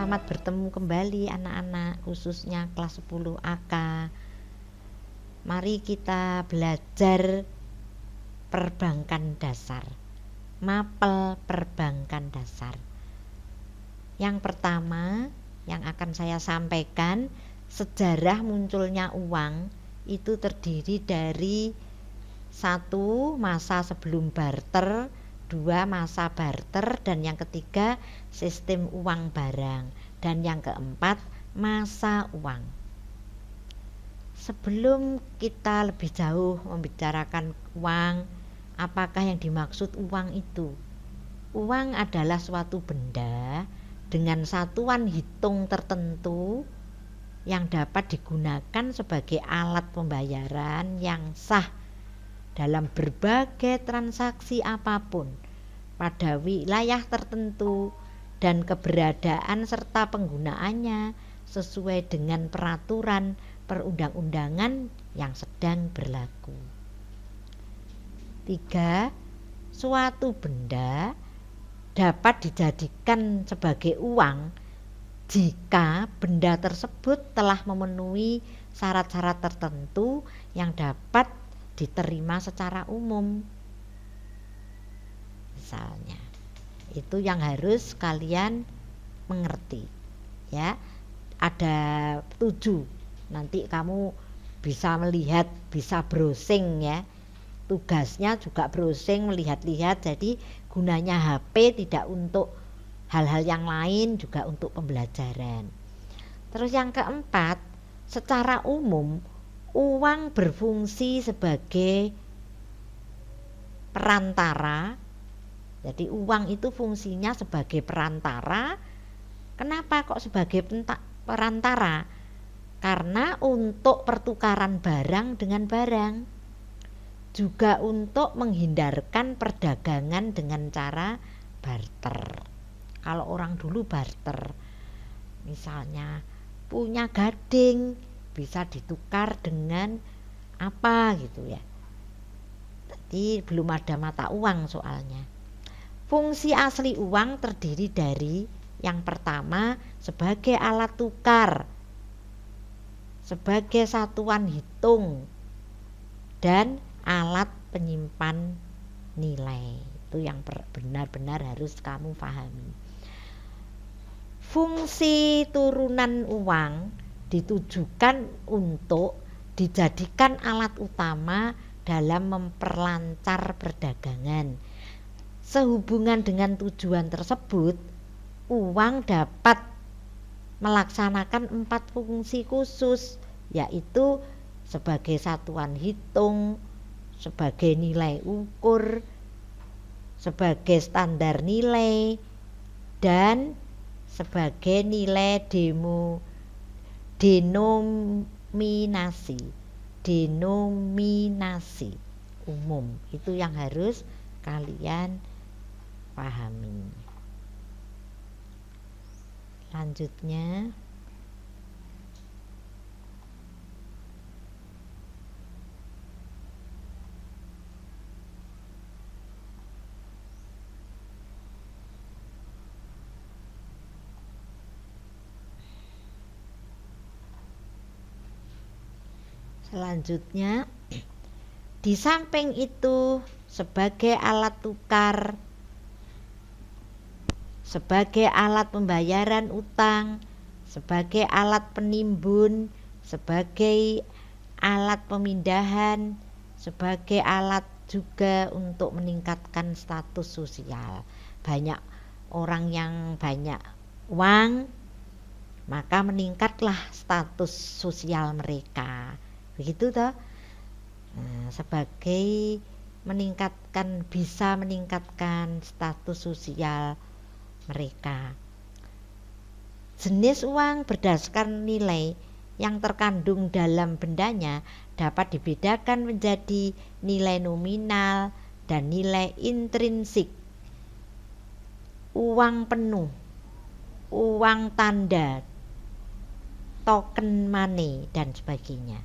Selamat bertemu kembali anak-anak, khususnya kelas 10 AK. Mari kita belajar perbankan dasar, mapel perbankan dasar. Yang pertama yang akan saya sampaikan, sejarah munculnya uang itu terdiri dari 1. Masa sebelum barter, 2. Masa barter, dan yang ketiga sistem uang barang, dan yang keempat masa uang. Sebelum kita lebih jauh membicarakan uang, apakah yang dimaksud uang itu? Uang adalah suatu benda dengan satuan hitung tertentu yang dapat digunakan sebagai alat pembayaran yang sah dalam berbagai transaksi apapun pada wilayah tertentu dan keberadaan serta penggunaannya sesuai dengan peraturan perundang-undangan yang sedang berlaku. 3. Suatu benda dapat dijadikan sebagai uang jika benda tersebut telah memenuhi syarat-syarat tertentu yang dapat diterima secara umum. Misalnya, itu yang harus kalian mengerti, ya. Ada 7. Nanti kamu bisa melihat, bisa browsing, ya. Tugasnya juga browsing, melihat-lihat. Jadi gunanya HP tidak untuk hal-hal yang lain, juga untuk pembelajaran. Terus yang keempat, secara umum uang berfungsi sebagai perantara. Jadi uang itu fungsinya sebagai perantara. Kenapa kok sebagai perantara? Karena untuk pertukaran barang dengan barang, juga untuk menghindarkan perdagangan dengan cara barter. Kalau orang dulu barter, misalnya punya gading bisa ditukar dengan apa gitu, ya. Jadi belum ada mata uang soalnya. Fungsi asli uang terdiri dari yang pertama sebagai alat tukar, sebagai satuan hitung, dan alat penyimpan nilai. Itu yang benar-benar harus kamu pahami. Fungsi turunan uang ditujukan untuk dijadikan alat utama dalam memperlancar perdagangan. Sehubungan dengan tujuan tersebut, uang dapat melaksanakan 4 fungsi khusus, yaitu sebagai satuan hitung, sebagai nilai ukur, sebagai standar nilai, dan sebagai nilai denominasi umum. Itu yang harus kalian pahami. Lanjutnya, di samping itu sebagai alat tukar, sebagai alat pembayaran utang, sebagai alat penimbun, sebagai alat pemindahan, sebagai alat juga untuk meningkatkan status sosial. Banyak orang yang banyak uang, maka meningkatlah status sosial mereka. Begitu toh. Sebagai bisa meningkatkan status sosial mereka. Jenis uang berdasarkan nilai yang terkandung dalam bendanya dapat dibedakan menjadi nilai nominal dan nilai intrinsik. Uang penuh, uang tanda, token money, dan sebagainya.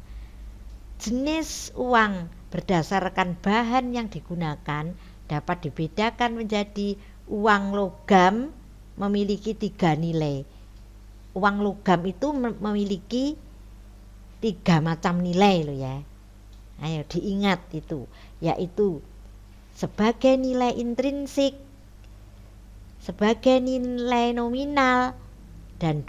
Jenis uang berdasarkan bahan yang digunakan dapat dibedakan menjadi uang logam memiliki 3 nilai, uang logam itu memiliki 3 macam nilai loh ya. Ayo diingat itu, yaitu sebagai nilai intrinsik, sebagai nilai nominal, dan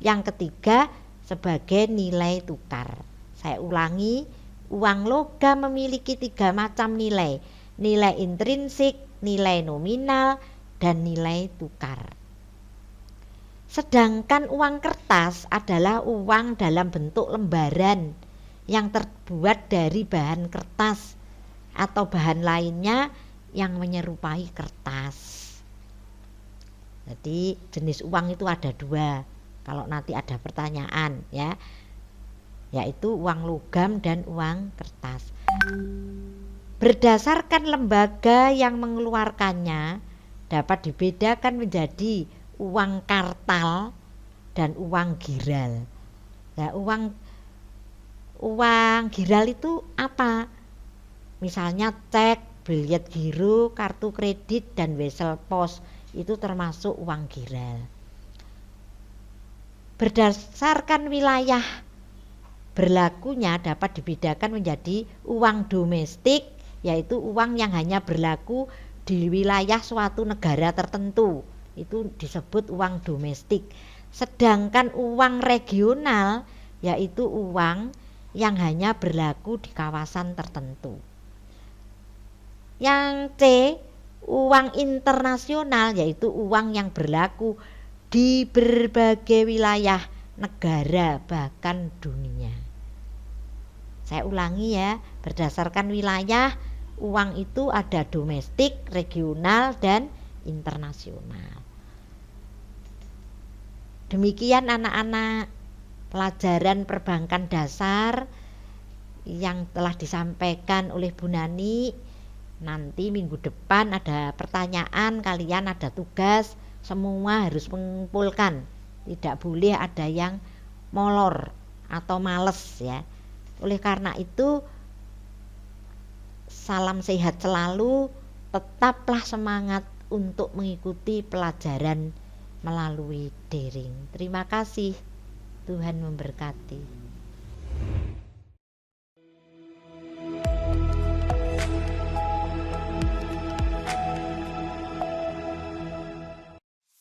yang ketiga sebagai nilai tukar. Saya ulangi, uang logam memiliki 3 macam nilai. Nilai intrinsik, nilai nominal, dan nilai tukar. Sedangkan uang kertas adalah uang dalam bentuk lembaran yang terbuat dari bahan kertas atau bahan lainnya yang menyerupai kertas. Jadi jenis uang itu ada 2 kalau nanti ada pertanyaan ya, yaitu uang logam dan uang kertas. Berdasarkan lembaga yang mengeluarkannya dapat dibedakan menjadi uang kartal dan uang giral. Nah, uang giral itu apa? Misalnya cek, biliet giro, kartu kredit, dan wesel pos. Itu termasuk uang giral. Berdasarkan wilayah berlakunya dapat dibedakan menjadi uang domestik, yaitu uang yang hanya berlaku di wilayah suatu negara tertentu. Itu disebut uang domestik. Sedangkan uang regional yaitu uang yang hanya berlaku di kawasan tertentu. Yang C, uang internasional yaitu uang yang berlaku di berbagai wilayah negara bahkan dunia. Saya ulangi ya, berdasarkan wilayah uang itu ada domestik, regional, dan internasional. Demikian anak-anak pelajaran perbankan dasar yang telah disampaikan oleh Bu Nani. Nanti minggu depan ada pertanyaan, kalian ada tugas, semua harus mengumpulkan. Tidak boleh ada yang molor atau males ya. Oleh karena itu, salam sehat selalu, tetaplah semangat untuk mengikuti pelajaran melalui daring. Terima kasih, Tuhan memberkati.